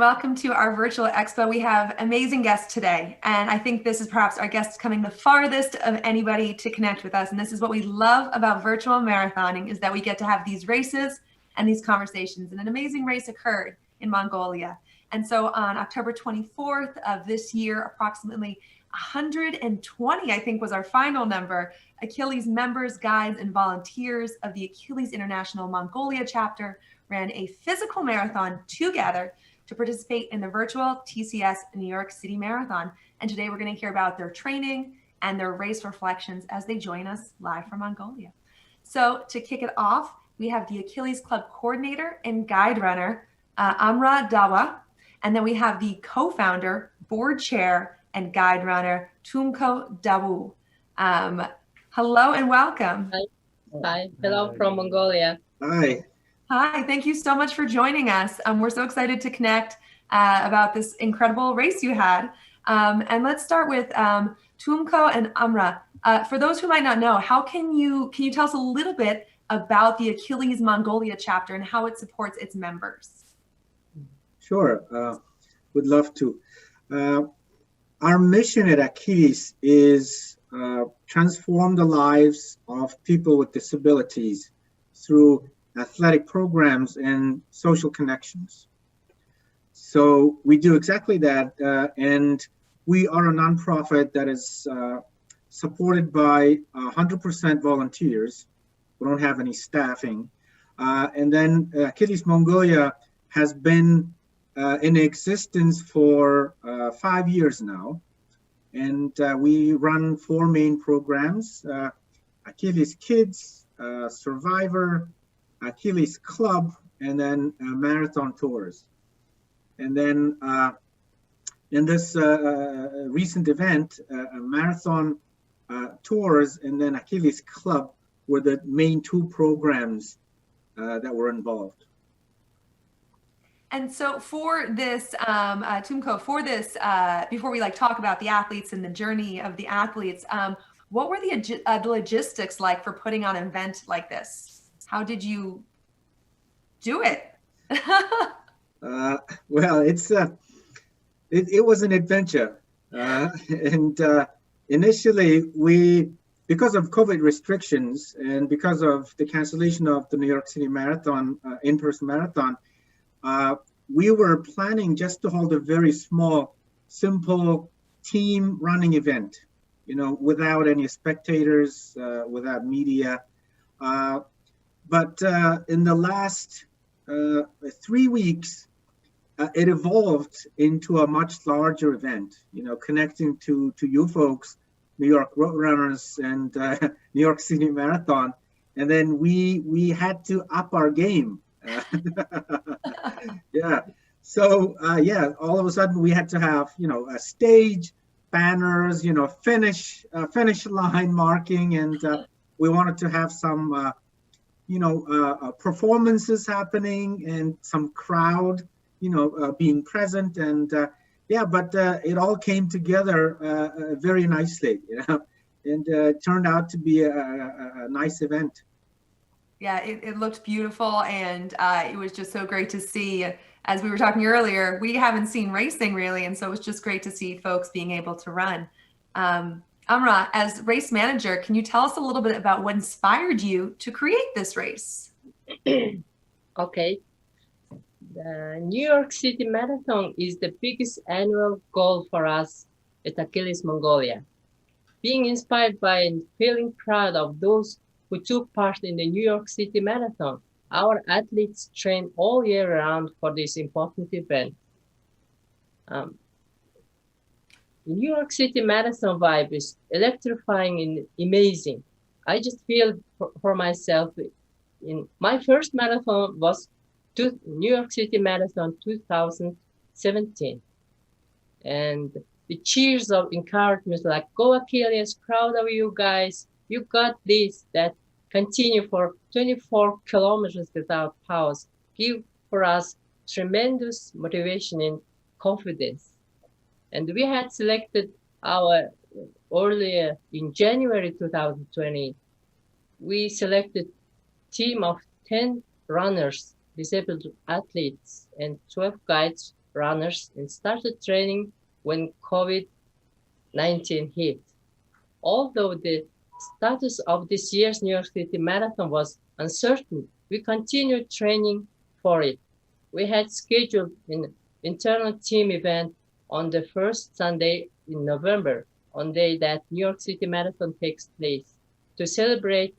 welcome to our virtual expo. We have amazing guests today, and I think this is perhaps our guest coming the farthest of anybody to connect with us. And this is what we love about virtual marathoning, is that we get to have these races and these conversations. And an amazing race occurred in Mongolia. And so on October 24th of this year, approximately 120, I think, was our final number, Achilles members, guides, and volunteers of the Achilles International Mongolia chapter ran a physical marathon together to participate in the virtual TCS New York City Marathon. And today we're going to hear about their training and their race reflections as they join us live from Mongolia. So to kick it off, we have the Achilles Club coordinator and guide runner, Amra Dawa. And then we have the co-founder, board chair, and guide runner, Tumko Dawu. Hello and welcome. Hi. Hi. Hello from Mongolia. Hi. Hi, thank you so much for joining us. We're so excited to connect about this incredible race you had. And let's start with Tumko and Amra. For those who might not know, can you tell us a little bit about the Achilles Mongolia chapter and how it supports its members? Sure, would love to. Our mission at Achilles is transform the lives of people with disabilities through athletic programs and social connections. So we do exactly that, and we are a nonprofit that is supported by 100% volunteers. We don't have any staffing. And then Achilles Mongolia has been in existence for 5 years now. And we run 4 main programs, Achilles Kids, Survivor, Achilles Club, and then marathon tours. And then in this recent event, marathon tours and then Achilles Club were the main 2 programs that were involved. And so for this, Tumko, for this, before we talk about the athletes and the journey of the athletes, what were the logistics like for putting on an event like this? How did you do it? Well, it was an adventure. And initially, because of COVID restrictions and because of the cancellation of the New York City Marathon, in-person marathon, we were planning just to hold a very small, simple team running event, without any spectators, without media. But in the last 3 weeks, it evolved into a much larger event, connecting to you folks, New York Road Runners and New York City Marathon. And then we had to up our game. Yeah. So, all of a sudden we had to have, a stage, banners, finish line marking. And we wanted to have some, performances happening and some crowd, being present. And but it all came together very nicely, and it turned out to be a nice event. Yeah, it looked beautiful, and it was just so great to see. As we were talking earlier, we haven't seen racing really, and so it was just great to see folks being able to run. Amra, as race manager, can you tell us a little bit about what inspired you to create this race? Okay. The New York City Marathon is the biggest annual goal for us at Achilles Mongolia. Being inspired by and feeling proud of those who took part in the New York City Marathon, our athletes train all year round for this important event. The New York City Marathon vibe is electrifying and amazing. I just feel for myself, in my first marathon was New York City Marathon 2017. And the cheers of encouragement like, go Achilles, proud of you guys, you got this, that continue for 24 kilometers without pause, give for us tremendous motivation and confidence. And we had selected earlier in January 2020, we selected team of 10 runners, disabled athletes, and 12 guides runners and started training when COVID-19 hit. Although the status of this year's New York City Marathon was uncertain, we continued training for it. We had scheduled an internal team event on the first Sunday in November, on the day that New York City Marathon takes place, to celebrate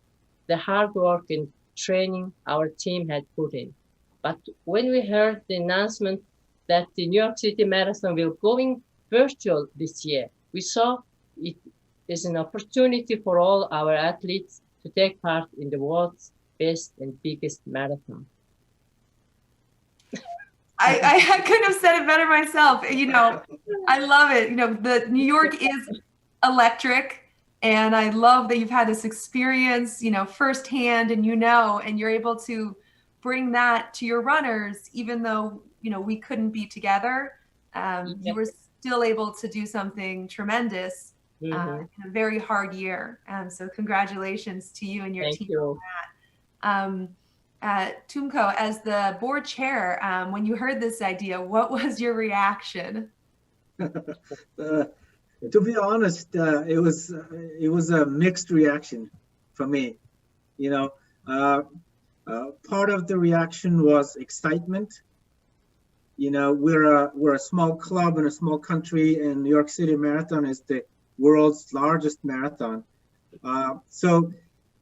the hard work and training our team had put in. But when we heard the announcement that the New York City Marathon will going virtual this year, we saw it as an opportunity for all our athletes to take part in the world's best and biggest marathon. I couldn't have said it better myself. You know, I love it. You know, the New York is electric, and I love that you've had this experience, you know, firsthand, and and you're able to bring that to your runners, even though, you know, we couldn't be together. You were still able to do something tremendous in a very hard year. So congratulations to you and your Thank team you. on that. Tumko, as the board chair, when you heard this idea, what was your reaction? To be honest, it was a mixed reaction for me. You know, part of the reaction was excitement. You know, we're a small club in a small country, and New York City Marathon is the world's largest marathon.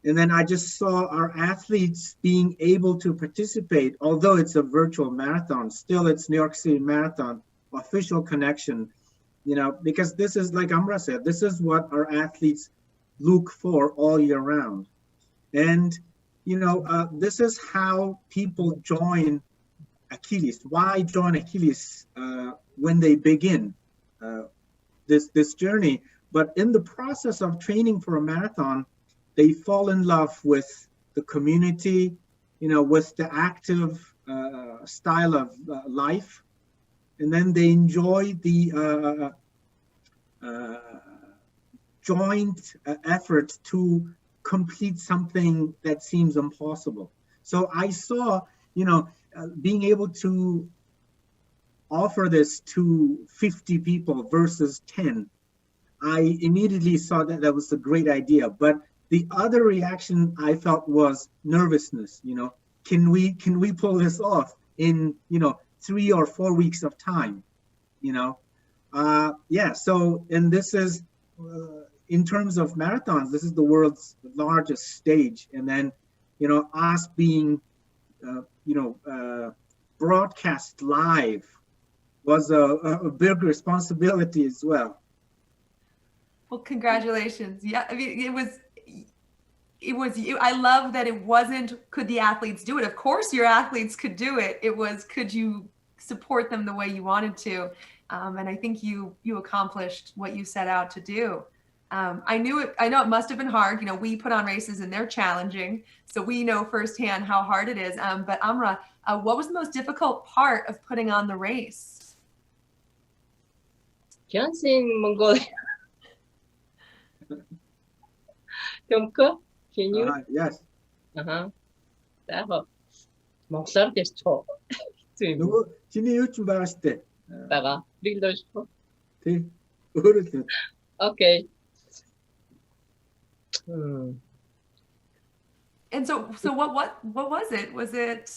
And then I just saw our athletes being able to participate, although it's a virtual marathon, still it's New York City Marathon, official connection, you know, because this is, like Amra said, this is what our athletes look for all year round. And, you know, this is how people join Achilles. Why join Achilles when they begin this journey? But in the process of training for a marathon, they fall in love with the community, you know, with the active style of life. And then they enjoy the joint effort to complete something that seems impossible. So I saw, you know, being able to offer this to 50 people versus 10, I immediately saw that that was a great idea. But the other reaction I felt was nervousness. You know, can we pull this off in, you know, 3 or 4 weeks of time? You know, yeah. So, and this is in terms of marathons, this is the world's largest stage, and then, you know, us being, broadcast live was a big responsibility as well. Well, congratulations. Yeah, I mean, it was you. I love that it wasn't, could the athletes do it? Of course your athletes could do it. It was, could you support them the way you wanted to? And I think you accomplished what you set out to do. I know it must have been hard. You know, we put on races and they're challenging, so we know firsthand how hard it is. But Amra, what was the most difficult part of putting on the race? Achilles Mongolia. Tumko, can you? Yes. Tehát 목소리겠죠. 누구 진이 요즘 봤을 때. 다가 빌더 싶어. 네. 어렸을 때. Okay. And so what was it? Was it?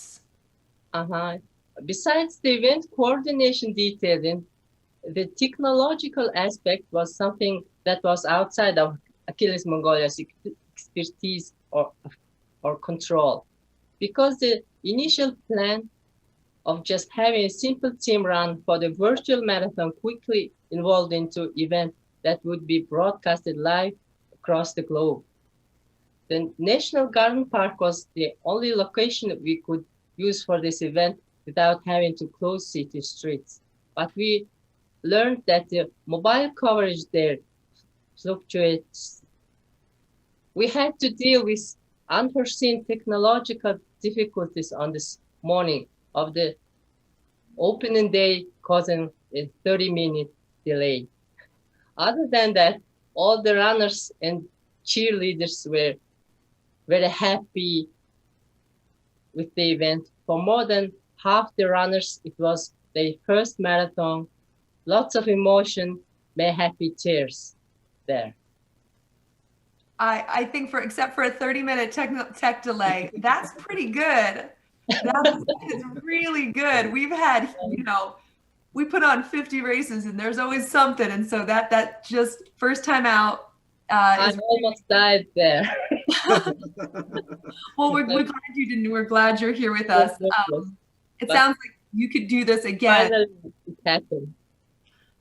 Besides the event coordination detailing, the technological aspect was something that was outside of Achilles Mongolia's expertise or control, because the initial plan of just having a simple team run for the virtual marathon quickly evolved into event that would be broadcasted live across the globe. The National Garden Park was the only location we could use for this event without having to close city streets. But we learned that the mobile coverage there fluctuates. We had to deal with unforeseen technological difficulties on this morning of the opening day, causing a 30-minute delay. Other than that, all the runners and cheerleaders were very happy with the event. For more than half the runners, it was their first marathon. Lots of emotion, may happy tears there. I think except for a 30-minute tech delay, that's pretty good. That is really good. We've had, we put on 50 races and there's always something. And so that just first time out. I almost died there. Well, we're glad you didn't. We're glad you're here with us. It sounds like you could do this again. Finally, it happened.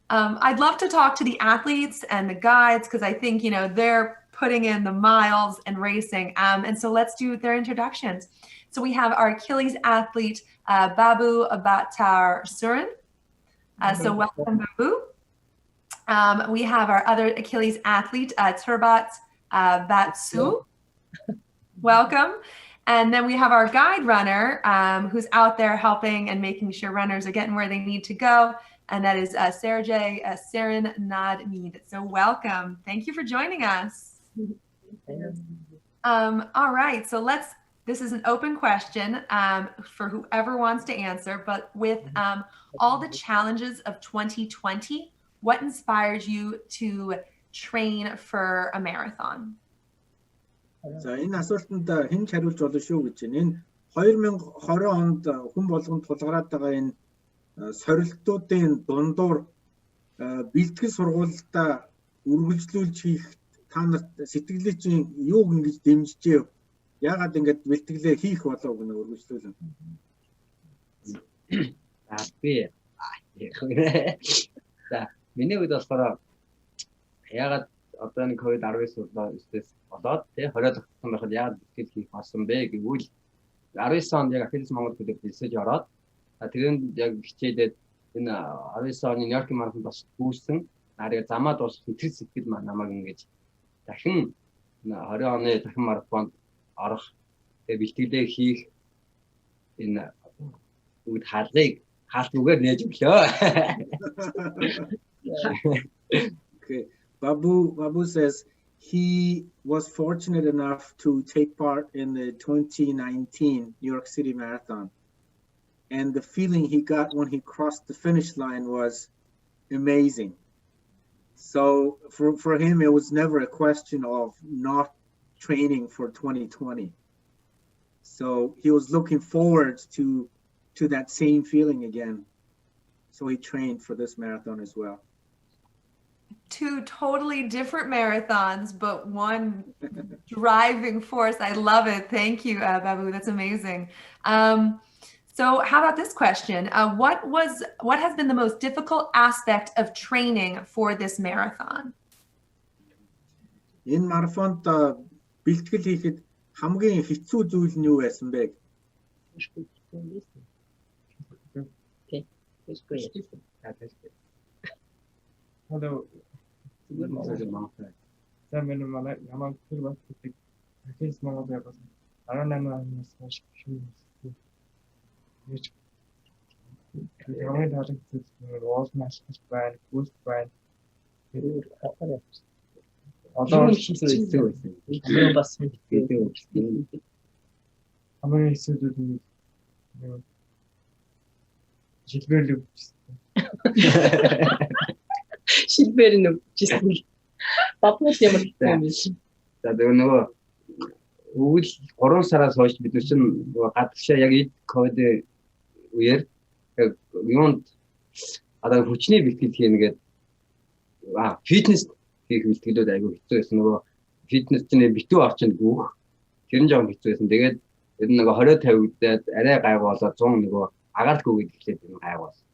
I'd love to talk to the athletes and the guides because I think, they're putting in the miles and racing. And so let's do their introductions. So we have our Achilles athlete, Babu Abatar Surin. So welcome, Babu. We have our other Achilles athlete, Turbat Batsu. Welcome. And then we have our guide runner who's out there helping and making sure runners are getting where they need to go. And that is Sergey Sarin Nadmeed. So welcome. Thank you for joining us. All right. So this is an open question for whoever wants to answer, but with all the challenges of 2020, what inspires you to train for a marathon? За энэ асуултанд хэн ч хариулж болно шүү гэж байна. Энэ 2020 онд хүн болгонд тулгараад байгаа энэ сорилтуудын дундуур бэлтгэл сургуультай үргэлжлүүлж хийх та нарт сэтгэлээ чинь юу ингэж дэмжижээ? Яагаад ингэж бэлтгэлээ хийх болов гэнэ үргэлжлүүлэн? Би за миний үед болохоор яагаад одоо нэг COVID-19 болоод тий 20 тогтсон байхад яагаад бэлтгэл хийх болсон бэ гэвэл 19 онд яг Achilles Mongolia төлөв бэлсэж ороод тэрэн яг хичээдээд энэ 19 оны Нью-Йоркийн марафонд бас гүйсэн нарыг замаа дуусгах тэр сэтгэл намайг ингэж дахин 20 оны дахин марафонд орох тэгээ бэлтгэлээ хийх энэ үгд хаалгыг хаалтгүйгээр нээж өглөө. Okay. Babu says he was fortunate enough to take part in the 2019 New York City Marathon. And the feeling he got when he crossed the finish line was amazing. So for him, it was never a question of not training for 2020. So he was looking forward to that same feeling again. So he trained for this marathon as well. Two totally different marathons, but one driving force. I love it. Thank you, Babu. That's amazing. So how about this question? What has been the most difficult aspect of training for this marathon? Энэ марафонд бэлтгэл хийхэд хамгийн хэцүү зүйл нь юу байсан бэ? Hello. За миний манай ямар тэр бас гэдэг Achilles Mongolia бас 18 оноос хойш шүү. Ямар нэгэн зүйл уусмаас байна, гүйс байна. Одоо хэцүү байсан. Бас хэцүү. хамгийн хэцүү зүйл нь жилбэрлэг. шилбэр нь жисэн. Бапнууд ямар хэвчээ юм. За нөгөө өвөл 3 сараас хойш бид чинь гадагшаа яг ковид үеэр юунд одоо хүчний бэлтгэл хийнэ гэдэг фитнес хийх бэлтгэлүүд айгүй хэцүү байсан. Нөгөө фитнес чинь битүү орчинд гүөх тэр нь жоохон хэцүү байсан. Тэгээд ер нь нөгөө 20 50 гэдээд арай гайгүй болоод 100 нөгөө агааргүй гэдэг ихлээр энэ гайгүй болсон.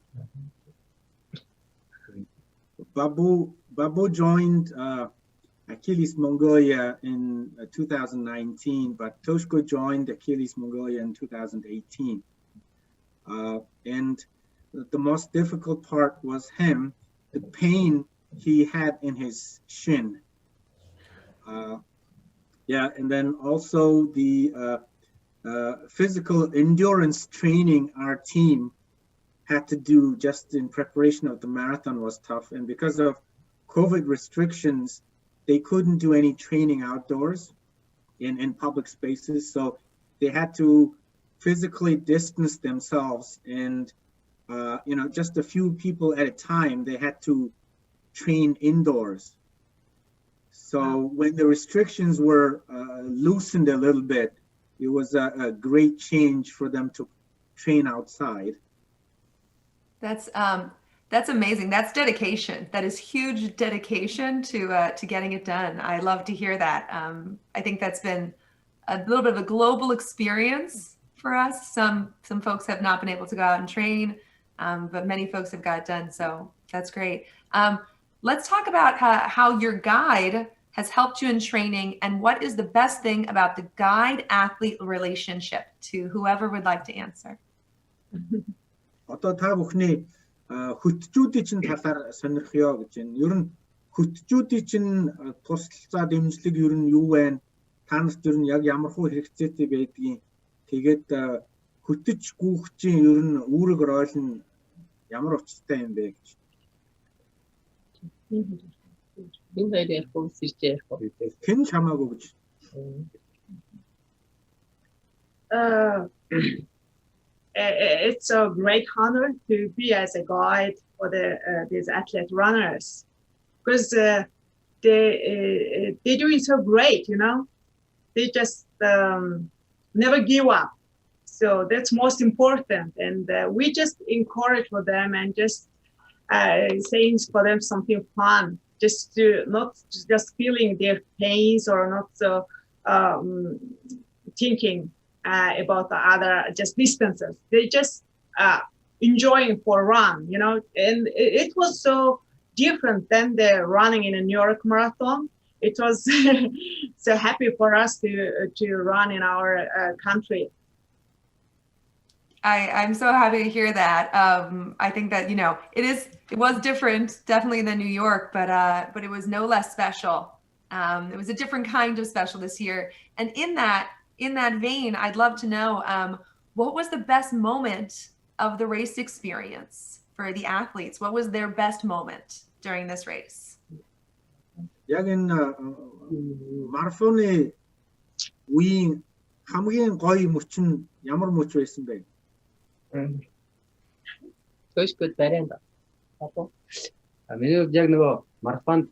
Babu joined Achilles Mongolia in 2019, but Toshko joined Achilles Mongolia in 2018. And the most difficult part was the pain he had in his shin. And then also the physical endurance training our team had to do just in preparation of the marathon was tough. And because of COVID restrictions, they couldn't do any training outdoors in public spaces. So they had to physically distance themselves and just a few people at a time. They had to train indoors. So when the restrictions were loosened a little bit, it was a great change for them to train outside. That's amazing. That's dedication. That is huge dedication to getting it done. I love to hear that. I think that's been a little bit of a global experience for us. Some folks have not been able to go out and train, but many folks have got it done. So that's great. Let's talk about how your guide has helped you in training, and what is the best thing about the guide-athlete relationship, to whoever would like to answer. Одоо та бүхний хөтчүүдийн чинь талаар сонирхё гэж байна. Ер нь хөтчүүдийн чинь тусалцаа дэмжлэг ер нь юу вэ? Та нарт ер нь яг ямар хөө хэрэгцээтэй байдгийг, тэгээд хөтөж гүйхчийн ер нь үүрэг роол нь ямар учиртай юм бэ гэж. Энэ хоёр ярих үсэж ярих. Хэн чамаагүй гэж. It's a great honor to be as a guide for these athlete runners, because they're doing so great, you know. They just never give up. So that's most important, and we just encourage for them and just saying for them something fun, just to not just feeling their pains or not so thinking about the other just distances. They just enjoying for run, you know. And it was so different than the running in a New York Marathon. It was so happy for us to run in our country. I'm so happy to hear that. I think that, you know, it was different, definitely than New York, but it was no less special. It was a different kind of special this year. And in that vein, I'd love to know, what was the best moment of the race experience for the athletes? What was their best moment during this race? Яг энэ марафоны үеийн хамгийн гоё мөч нь ямар мөч байсан бэ? Төшгөд барайнд. Миний хувьд яг нөгөө марафонд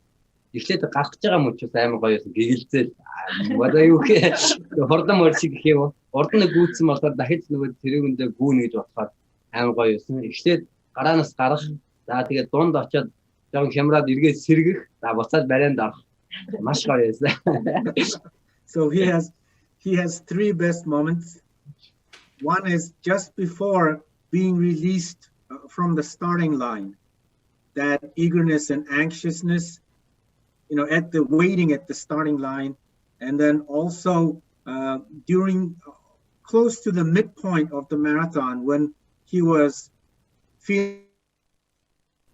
эхлээд гарах гэж байгаа мөч амар гоё байсан. Гэгэлзэл. Одоо юу гэх хурдан мөр шиг гэх юм уу? Урд нь гүйцсэн болохоор дахиж нөгөө тэрүүгэндээ гүүнэ гэж бодоход амар гоё байсан. Эхлээд гараанаас гарах. За тэгээд дунд очиод жоохон хямраад эргээд сэргэх. За буцаад барайнд авах. Маш гоё байсан. So he has three best moments. One is just before being released from the starting line, that eagerness and anxiousness, you know, waiting at the starting line, and then also during close to the midpoint of the marathon when he was feeling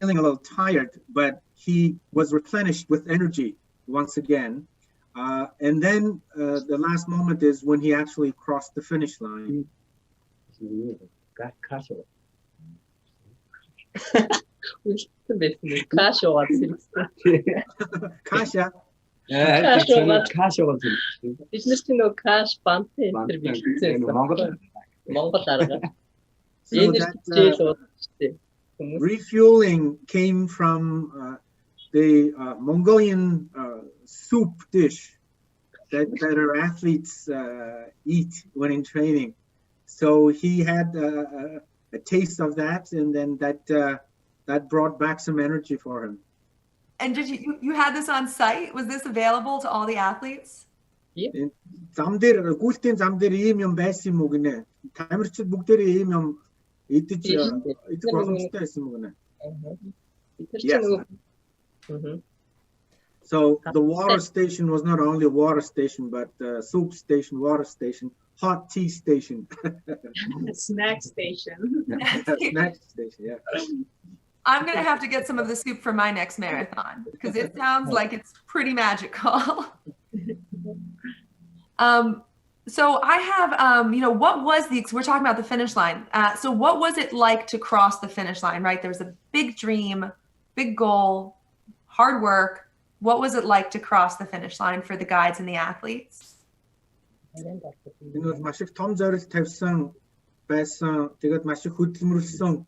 a little tired, but he was replenished with energy once again. And then the last moment is when he actually crossed the finish line. Kasha. Бизнес чинь нөгөө каш бантай энэ бэлдсэн. Монгол арга. Refueling came from the Mongolian soup dish that our athletes eat when in training. So he had a taste of that, and then that brought back some energy for him. And did you had this on site? Was this available to all the athletes? Зам дээр гүйлтийн зам дээр ийм юм байсан юм уу гинэ? Тамирчид бүгдээрээ ийм юм идэж идэх боломжтой байсан юм уу гинэ? Yes. So the water station was not only a water station, but soup station, water station, hot tea station. Snack station. Snack station, yeah. I'm going to have to get some of the soup for my next marathon, because it sounds like it's pretty magical. So I have, you know, what was we're talking about the finish line. So what was it like to cross the finish line, right? There was a big dream, big goal, hard work. What was it like to cross the finish line for the guides and the athletes? Энэ бол маш их том зорилт тавьсан байсан. Тэгээд маш их хөдөлмөрлсөн.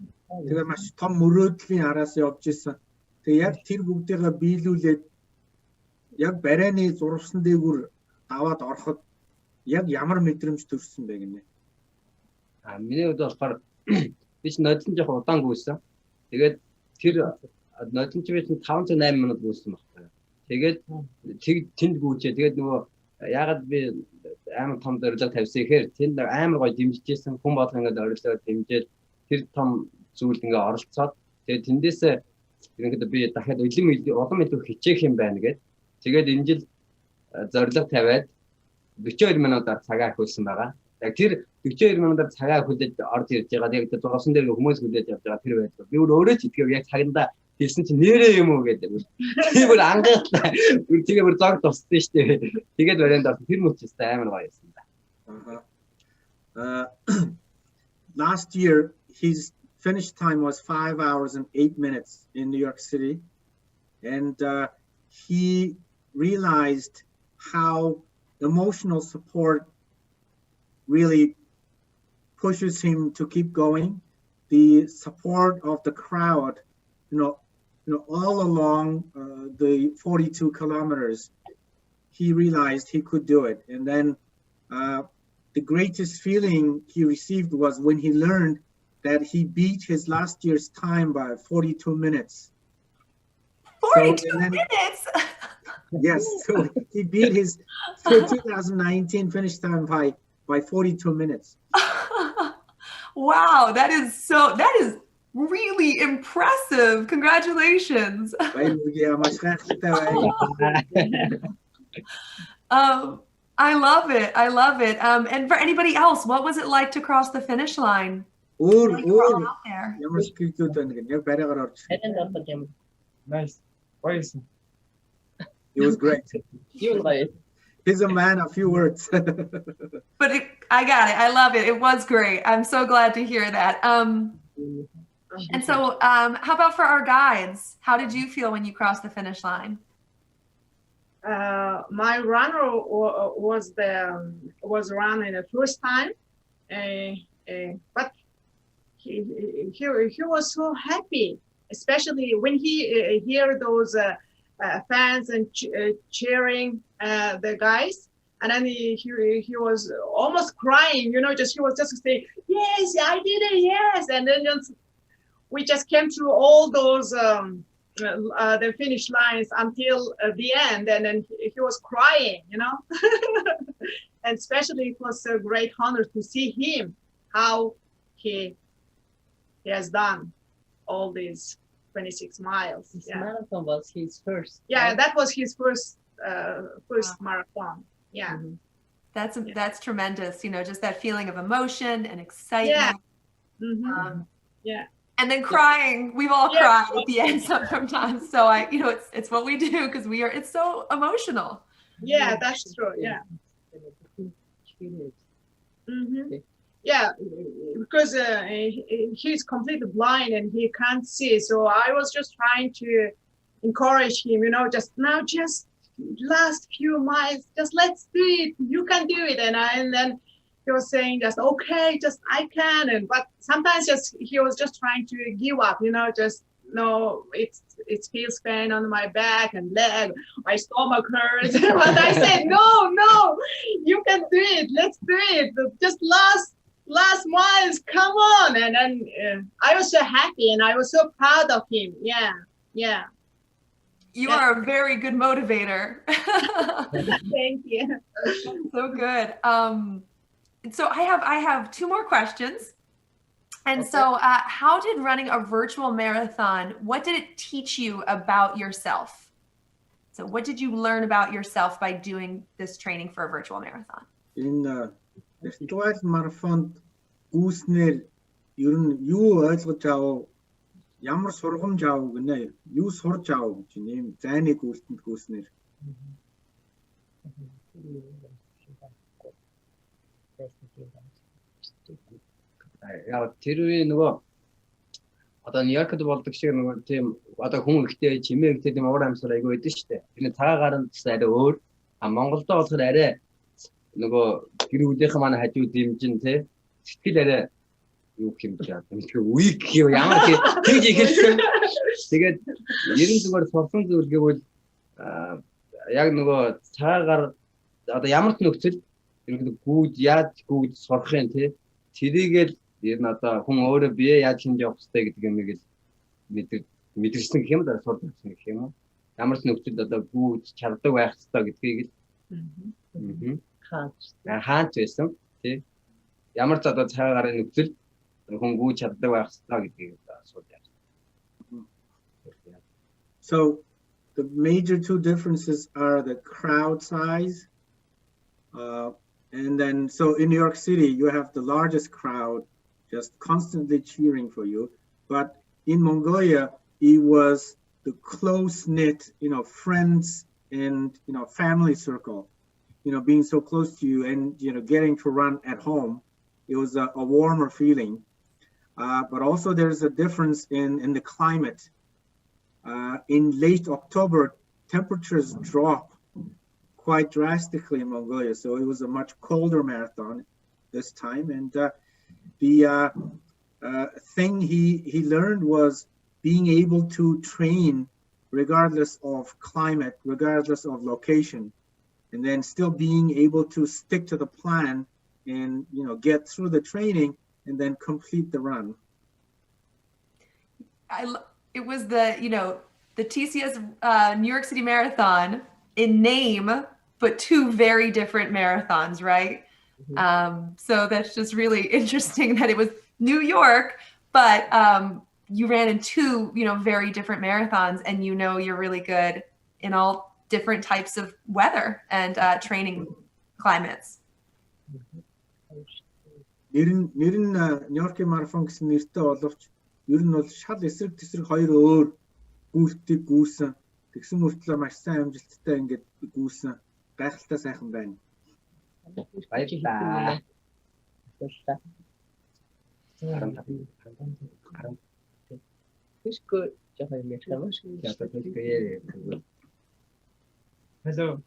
Тэгээд маш том мөрөөдлийн араас явж исэн. Тэгээд яг тэр бүгдийгээ биелүүлээд яг барайны зурвсан дээгүүр даваад ороход яг ямар мэдрэмж төрсөн бэ гинэ. Миний хувьд болохоор би ч нодлон жоох удаан гүйсэн. Тэгээд тэр нодлон ч биш 5-8 минут гүйсэн байна. Тэгээд тэнд гүйчээ. Тэгээд нөгөө ягаад би амар том зорилго тавьсан ихээр тэнд амар гоё дэмжижсэн хүн болго ингээд орилоод дэмжээд тэр том зүйлд ингээд оролцоод тэгээд тэндээсээ ингээд би дахиад улам илүү хичээх юм байна гэд. Тэгээд энэ жил зорилго тавиад 42 минутаар цагаа хөлсөн байгаа. Яг тэр 42 минутаар цагаа хөлөд орж ирж байгаа. Яг зурсан дээр хүмүүс хүлээж авч байгаа тэр байдлаа. Би өөрөө ч итгэв яг цагандаа хэлсэн чинь нэрээ юм уу гэдэг. Би бүр ангаатлаа. Би тэгээ бүр зог туссан шүү дээ. Тэгээд барайнд орсон тэр мөчтэй амар гоё байсан да. Last year his finish time was 5 hours and 8 minutes in New York City, and he realized how emotional support really pushes him to keep going. The support of the crowd, all along the 42 kilometers, he realized he could do it. And then the greatest feeling he received was when he learned that he beat his last year's time by 42 minutes. 42 minutes? Yes, so he beat his 2019 finish time by 42 minutes. Wow, that is really impressive. Congratulations. I love it. I love it. And for anybody else, what was it like to cross the finish line? Out there. Nice. Nice. It was great. He's a man of few words. But I got it. I love it. It was great. I'm so glad to hear that. And so how about for our guides? How did you feel when you crossed the finish line? My runner was running the first time, but he was so happy, especially when he hear those fans and cheering the guys, and then he was almost crying, he was just saying, yes, I did it, yes. And then we just came through all those the finish lines until the end, and then he was crying, and especially it was a great honor to see him, how he has done all these 26 miles. This marathon was his first. Yeah, right? That was his first marathon. Yeah. Mm-hmm. That's tremendous. Just that feeling of emotion and excitement. Yeah. Mm-hmm. Yeah. And then crying. We've all cried at the end sometimes. So it's what we do because it's so emotional. Yeah, that's true. Yeah. Mm-hmm. Yeah, because he's completely blind and he can't see. So I was just trying to encourage him, just last few miles, just let's do it. You can do it. And then he was saying just, okay, just I can. But sometimes he was just trying to give up, it feels pain on my back and leg, my stomach hurts. But I said, no, you can do it. Let's do it. Just last miles, come on. And then I was so happy and I was so proud of him. Yeah. You are a very good motivator. Thank you. So good. So I have two more questions. And okay. So how did running a virtual marathon, what did it teach you about yourself? So what did you learn about yourself by doing this training for a virtual marathon? In virtual marathon гүйснээр ер нь юу ойлгож авав, ямар сургамж авав гэнэ, юу сурж авав гэж ийм зайны гүйлтэнд гүйснээр. Яг тэр үе нөгөө одоо Нью-Йоркд болдог шиг нөгөө тийм одоо хүн ихтэй чимээ ихтэй тийм уур амьсгал айгүй байдаг шүү дээ. Тэр цагаагаар нь арай өөр. Монголд болохоор арай нөгөө гэр бүлийнхэн маань хажуу дэмжин тий сэтгэл арай юу гэх юм бэ? Тэр week юу ямар тэгж ихэлсэн. Тэгээд ерэн зүгээр сурсан зүйл гэвэл яг нөгөө цагаагаар одоо ямар ч нөхцөл ерөнхийдөө гүйж яаж гүйж сурах юм тий. Тэрийгэл ер нь одоо хүн өөрөө бие яаж шинж явах хэрэгтэй гэдэг юмыг л мэдэрсэн гэх юм да сурсан гэх юм уу. Ямар ч нөхцөлд одоо гүйж чаддаг байх хэрэгтэй гэдгийг л хаач байсан тий. Ямар ч одоо цагаагаар нөхцөл хүн гүйж чаддаг байх хэрэгтэй гэдгийг асуулт. So the major two differences are the crowd size, and then so in New York City you have the largest crowd just constantly cheering for you, but in Mongolia it was the close-knit, friends and family circle, being so close to you and getting to run at home. It was a warmer feeling, but also there's a difference in the climate. In late October, temperatures drop quite drastically in Mongolia, so it was a much colder marathon this time. And the thing he learned was being able to train regardless of climate, regardless of location, and then still being able to stick to the plan and get through the training and then complete the run. It was the TCS New York City Marathon in name, but two very different marathons, right? So that's just really interesting that it was New York, but you ran in two, very different marathons, and you're really good in all different types of weather and training climates. Нэр нь Нью-Йоркийн марафон гэсэн нэртэй боловч ер нь бол шал эсрэг тесрэг хоёр өөр гүйлтийг гүйсэн. Тэгсэн мөртлөө маш сайн амжилттай ингээд гүйсэн. Гайхалтай сайхан байна. Баярлалаа. Хүшгүй жоохон юм ярьсан шүү. Hello.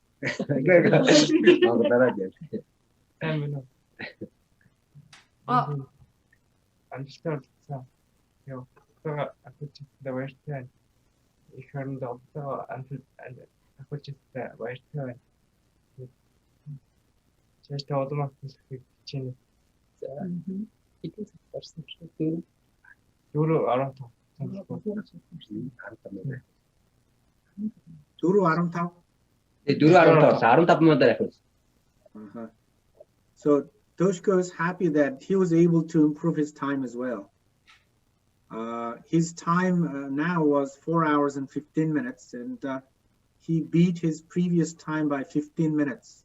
Амжилттай яа. Одоо ахиуцтай баяртай. Их хөрөнд одоо ахиуцтай баяртай. Чэйт одомох хэлхийг чинь. За. Хэдэн цаг гарсан бэ? 4:15. 4:15. 4:15 минутаар ахиуц. So Toshko is happy that he was able to improve his time as well. His time now was 4 hours and 15 minutes, and he beat his previous time by 15 minutes.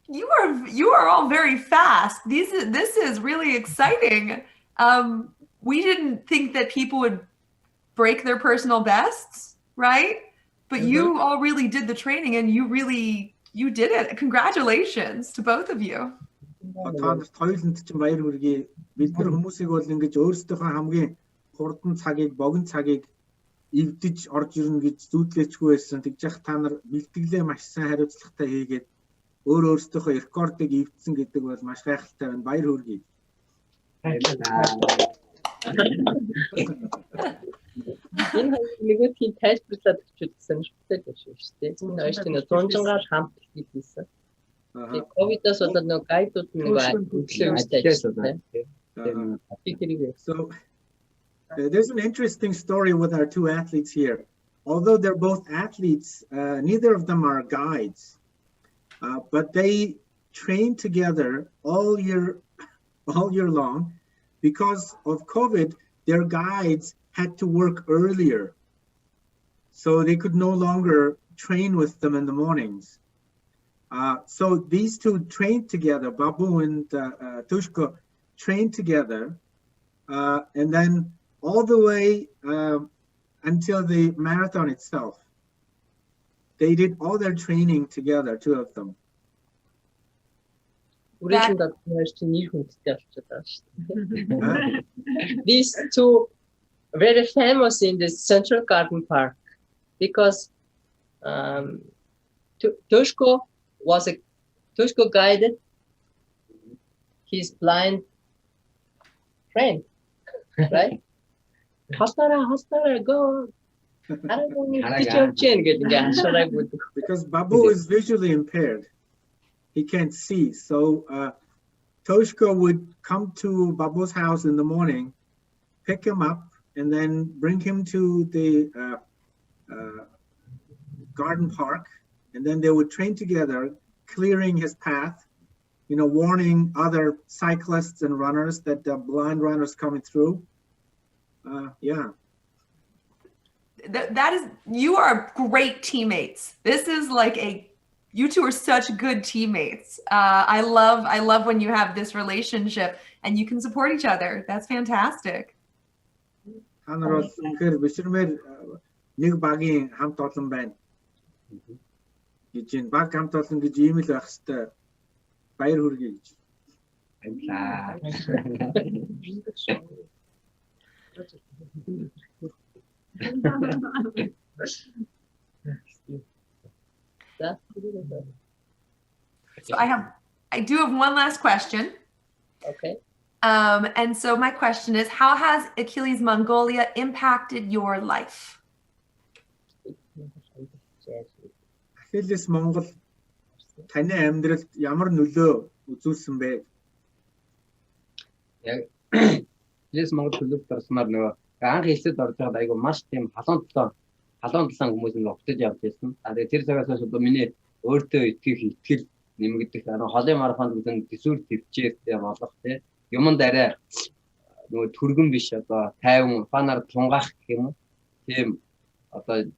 You are all very fast. This is really exciting. We didn't think that people would break their personal bests, right? But you all really did the training, and you did it. Congratulations to both of you. Та хоёуланд чинь баяр хүргэе. Бид нар хүмүүсийг бол ингэж өөрсдийнхөө хамгийн хурдан цагийг, богино цагийг эвдэж орж ирнэ гэж зүйдлээчгүй байсан. Тэгж яах та нар бэлтгэлээ маш сайн хариуцлагатай хийгээд өөрсдийнхөө рекордыг эвдсэн гэдэг бол маш гайхалтай байна. Баяр хүргэе. Энэ нэгний тайлбарлаад өгчүүдсэн шүттэй шүү дээ. Энэ ойшны дунжингаар хамт хийсэн. Тэгээ ковидос болоод нөгөө гайдууд So there's an interesting story with our two athletes here. Although they're both athletes, neither of them are guides, but they train together all year long. Because of COVID, their guides had to work earlier, so they could no longer train with them in the mornings. So these two trained together, Babu and Tushko trained together, and then all the way until the marathon itself. They did all their training together, two of them. These two very famous in the Central Garden Park because Toshko guided his blind friend, right? Hostara, go. Because Babu is visually impaired. He can't see. So Toshko would come to Babu's house in the morning, pick him up, and then bring him to the garden park. And then they would train together, clearing his path, warning other cyclists and runners that the blind runners coming through. Yeah. That is, you are great teammates. This is like you two are such good teammates. I love when you have this relationship and you can support each other. That's fantastic. Нэг багийн хамт олон байна. Гэж энэ баг хамт олон гэж ийм л байх хэвээр баяр хүргэе гэж. So I do have one last question. Okay. And so my question is, how has Achilles Mongolia impacted your life? Achilles Монгол таны амьдралд ямар нөлөө үзүүлсэн бэ? Яг Achilles Монгол төлөвт орсноор нөгөө анх хэлсэд орж байгаад айгу маш тийм халуун талаан хүмүүс нэг октод явж байсан. Тэгээ тэр цагаас хойш одоо миний өөртөө итгэл нэмэгдэх холын марафонд үзэн төсвөр төвчээр болох юмд арай нөгөө түргэн биш одоо тайван фанаар тунгаах гэх юм уу. Тийм одоо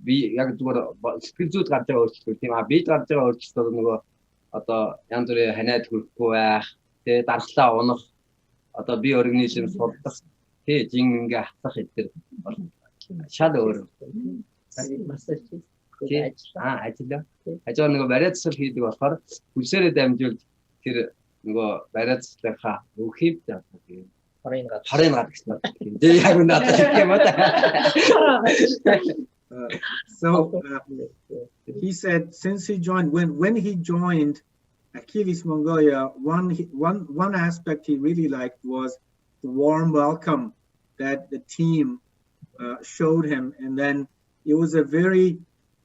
би яг зүгээр сэтгэл зүйд гарч байгаа өөрчлөлт тийм бид гарч байгаа өөрчлөлт нөгөө одоо янз бүрийн ханиад хүрэхгүй байх дархлаа унах одоо би организм судалдах жин ингээ хатах хэвээр шал өөр. Ажил нөгөө бариад засал хийдэг болохоор хүлсээрээ дамжуулж тэр нөгөө бариад заслынхаа өөхийг Хорын гад гэсэн. Яг надад хэлэх юм аа. So he said since he joined when he joined Achilles Mongolia, one aspect he really liked was the warm welcome that the team showed him, and then it was a very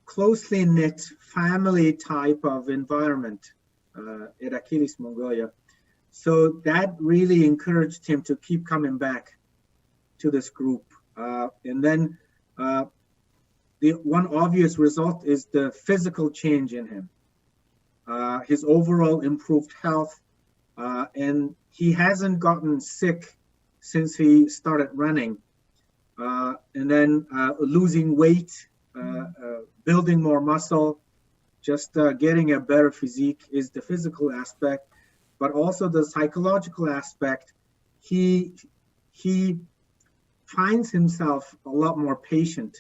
closely knit family type of environment at Achilles Mongolia. So that really encouraged him to keep coming back to this group. And then the one obvious result is the physical change in him. His overall improved health, and he hasn't gotten sick since he started running. And then losing weight, building more muscle, just getting a better physique is the physical aspect, but also the psychological aspect. He finds himself a lot more patient,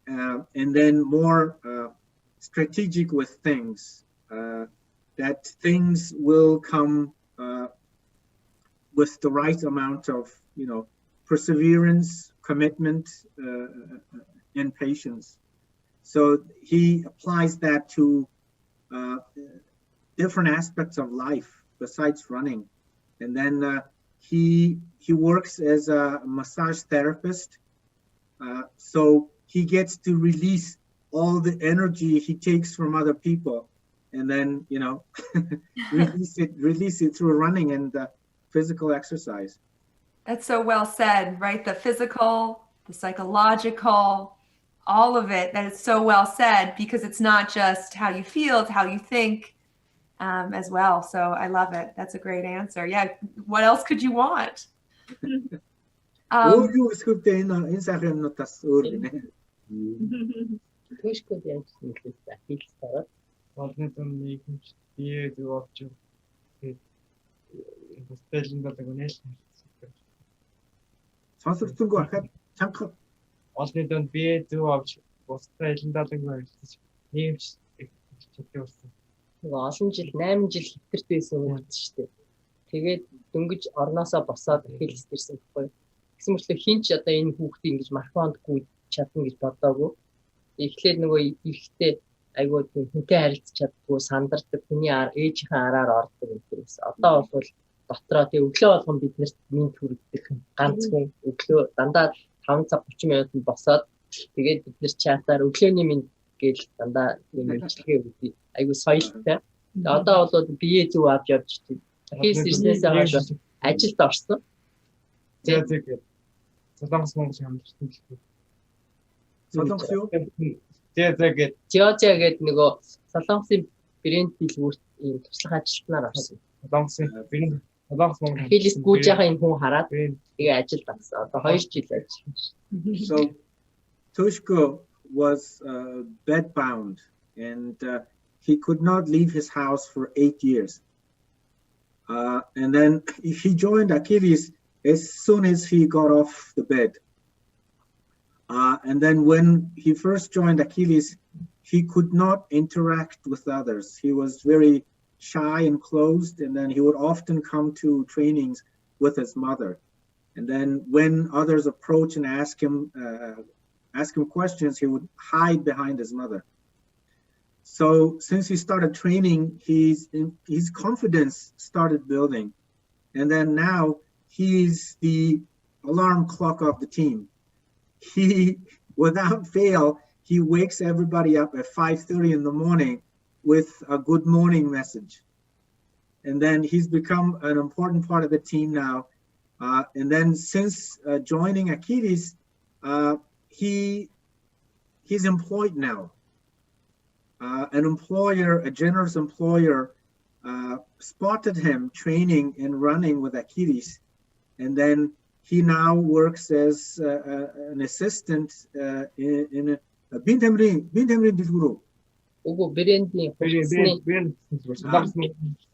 and then more strategic with things, that things will come with the right amount of perseverance, commitment, and patience. So he applies that to different aspects of life besides running. And then he works as a massage therapist, so he gets to release all the energy he takes from other people, and then release it through running and physical exercise. That's so well said, right? The physical, the psychological, all of it. That is so well said, because it's not just how you feel, it's how you think as well. So I love it. That's a great answer. Yeah. What else could you want? Олны том нийгэмч бие зөв авч бустайландаа гонёш. Сонсогдсонгүй ахад чанга Олны том бие зөв авч бустайландаа гонёш. Нийгэмч чөлөө болсон. Олон жил 8 жил хэтэрт байсан хүмүүс шүү дээ. Тэгээд дөнгөж орноосоо босоод Ахиллес ирсэн байхгүй. Гэсэн мэтлээ хинч одоо энэ хүүхдийг ингэж марафонд гүйж чадна гэж бодоагүй. Эхлээд нөгөө эрэхтэй айгүй тийм хүнтэй харилцах чаддгүй сандардаг хүний ээжийн араар ордог гэмтээс. Одоо бол дотроо тийм өглөө болгон биднэрт минь хүргдэг ганц хүн өглөө дандаа 5 цаг 30 минутанд босоод тэгээд бид нэр чатаар өглөөний минь гээл дандаа тийм үйлчлэгээ өгдөг. Айгүй соёлтой. Одоо бол бие зүг авч явж тийм. Хийс ирснээс хойш ажилд орсон. Зэг Солонгос Монгол хамтарсан гэлээ. Солонгос юу? Тэгээд Жиожиа гэдэг нөгөө Солонгосын брэнд дэлгүүрт ийм туслах ажилтнаар орсон. Солонгосын Солонгос Монгол Achilles гүйж байгаа энэ хүн хараад тэгээ ажилд авсан. Одоо 2 жил ажилласан. So Tushko was bedbound and he could not leave his house for 8 years. And then he joined Achilles as soon as he got off the bed. And then when he first joined Achilles, he could not interact with others. He was very shy and closed, and then he would often come to trainings with his mother. And then when others approach and ask him questions, he would hide behind his mother. So since he started training, his confidence started building. And then now he's the alarm clock of the team. He, without fail, he wakes everybody up at 5:30 in the morning with a good morning message. And then he's become an important part of the team now. And then since joining Achilles, he's employed now. A generous employer, spotted him training and running with Achilles. And then he now works as an assistant in a Bintamrin Dilguru. Үгүй брэндний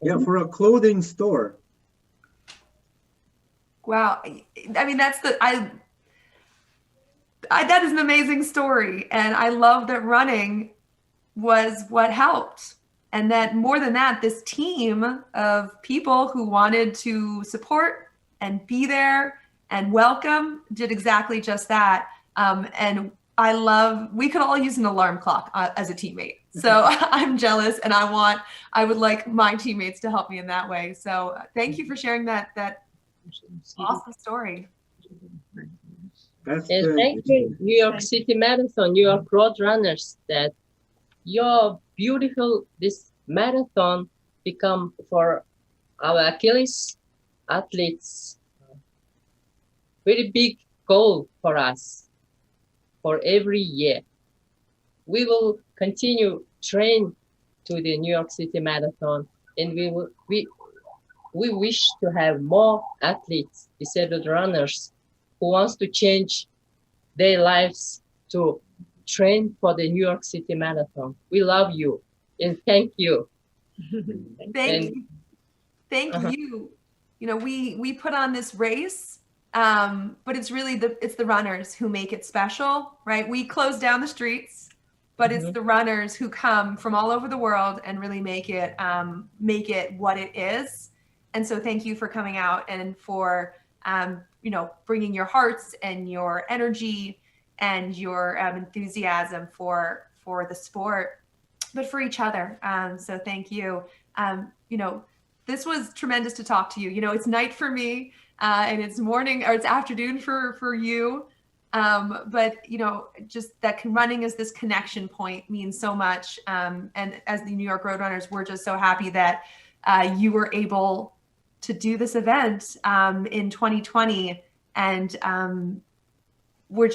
Yeah, for a clothing store. Wow. I mean, that is an amazing story. And I love that running was what helped. And that more than that, this team of people who wanted to support and be there and welcome did exactly just that. And we could all use an alarm clock as a teammate. So I'm jealous, and I would like my teammates to help me in that way. So thank you for sharing that awesome story. That's And thank you, New York City Marathon, New York Road Runners, that your beautiful, this marathon become for our Achilles athletes, very big goal for us for every year. We will continue train to the New York City Marathon, and we wish to have more athletes, disabled runners, who wants to change their lives to train for the New York City Marathon. We love you and thank you. Thank you. You know, we put on this race, but it's really the runners who make it special, right? We close down the streets, but it's the runners who come from all over the world and really make it what it is. And so thank you for coming out and for bringing your hearts and your energy and your enthusiasm for the sport, but for each other. So thank you. This was tremendous to talk to you. It's night for me, and it's morning or it's afternoon for you. But just that running as this connection point means so much. And as the New York Road Runners, we're just so happy that you were able to do this event in 2020, and we're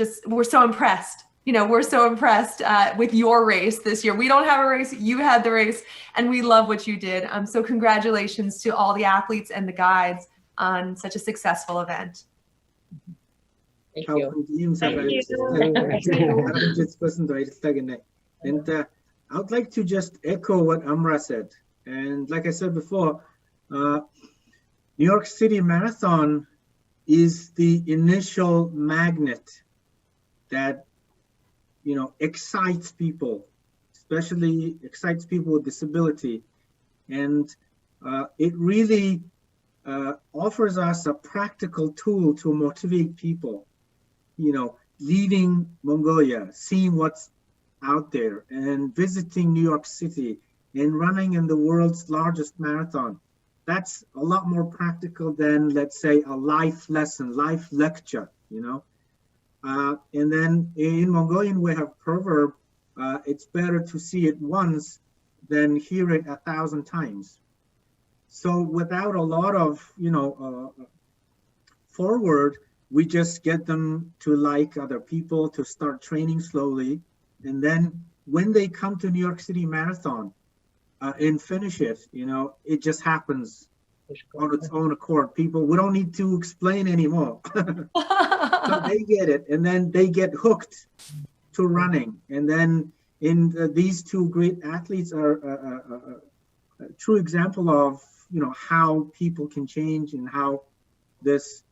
so impressed. We're so impressed with your race this year. We don't have a race, you had the race, and we love what you did. So congratulations to all the athletes and the guides on such a successful event. Thank you. And I would like to just echo what Amra said. And like I said before, New York City Marathon is the initial magnet that excites people, especially excites people with disability. And it really offers us a practical tool to motivate people, leaving Mongolia, seeing what's out there and visiting New York City and running in the world's largest marathon. That's a lot more practical than, let's say, a life lesson, life lecture, you know. And then in Mongolian, we have proverb, it's better to see it once than hear it 1,000 times. So without a lot of, forward, we just get them to like other people, to start training slowly. And then when they come to New York City Marathon and finish it, it just happens on its own accord. People, we don't need to explain anymore. So they get it, and then they get hooked to running. And then these two great athletes are a true example of, how people can change and how this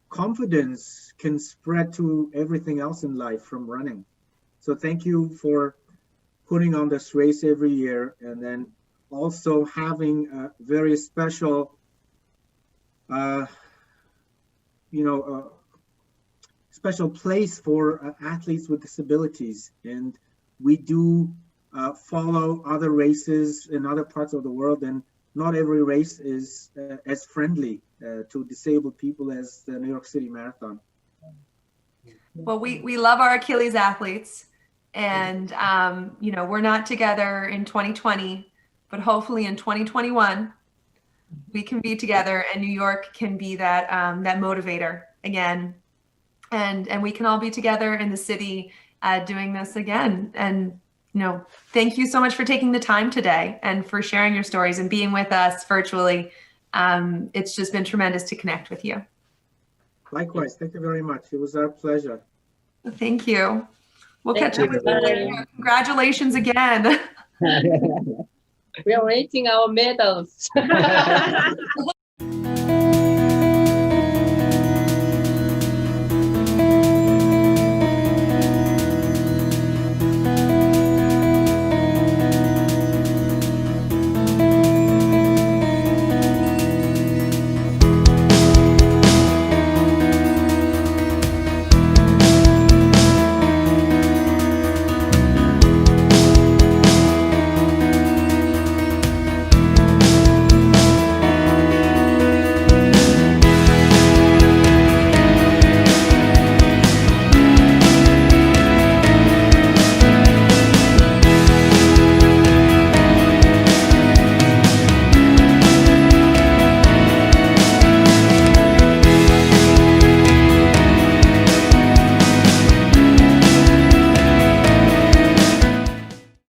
confidence can spread to everything else in life from running. So thank you for putting on this race every year, and then also having a very special, special place for athletes with disabilities. And we do follow other races in other parts of the world, and not every race is as friendly to disabled people as the New York City Marathon. Well, we love our Achilles athletes, and we're not together in 2020, but hopefully in 2021 we can be together, and New York can be that that motivator again, and we can all be together in the city doing this again. And thank you so much for taking the time today and for sharing your stories and being with us virtually. It's just been tremendous to connect with you. Likewise, thank you very much. It was our pleasure. Thank you. We'll Thank catch up you. with you later. Congratulations again. We are waiting our medals.